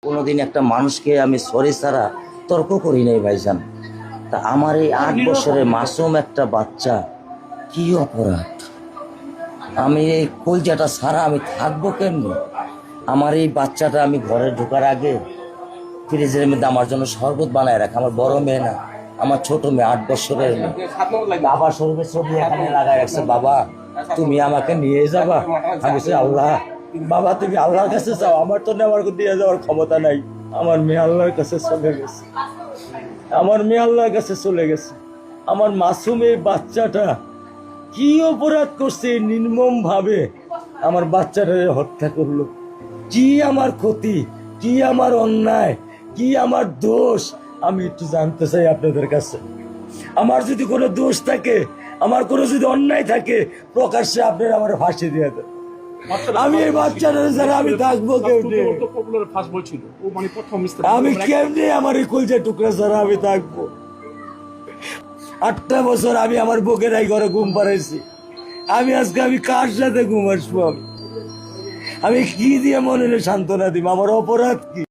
কোনোদিন একটা মানুষকে আমি সরি ছাড়া তর্ক করি নাই ভাইজান। তা আমার এই 8 বছরের মাসুম একটা বাচ্চা কি অপরাধ? আমি এই কলজাটা ছাড়া আমি থাকবো কেমনি? আমার এই বাচ্চাটা আমি ঘরে ঢোকার আগে ফ্রিজের মধ্যে আমার জন্য শরবত বানায় রাখে। আমার বড় মেয়ে না, আমার ছোট মেয়ে 8 বছরের মেয়ে। বাবা শরবত ছবি এখানে লাগায় রাখছে, বাবা তুমি আমাকে নিয়ে যাবা। আমি বলছি আল্লাহ, বাবা তুমি আল্লাহর কাছে যাও, আমার তো নেওয়ার দিয়ে যাওয়ার ক্ষমতা নাই। আমার মেয়ে আল্লাহর কাছে চলে গেছে, আমার মেয়ে আল্লাহর কাছে চলে গেছে। আমার মাসুম এই বাচ্চাটা কি অপরাধ করছে নির্মম ভাবে আমার বাচ্চাটাকে হত্যা করলো? কি আমার ক্ষতি, কি আমার অন্যায়, কি আমার দোষ? আমি একটু জানতে চাই আপনাদের কাছে। আমার যদি কোনো দোষ থাকে, আমার কোনো যদি অন্যায় থাকে, প্রকাশ্যে আপনারা আমার ফাঁসি দিয়ে দেন। আমি এই বাচ্চাটার যারা আমি থাকবো কেমনে? আমি কেমনে আমার এই কলজা টুকরা ছাড়া আমি থাকবো? 8টা বছর আমি আমার বুকের এই ঘরে ঘুম পাড়াইছি। আমি আজকে আমি কার সাথে ঘুম আসবো? আমি কি দিয়ে মনে সান্ত্বনা দিব? আমার অপরাধ কি?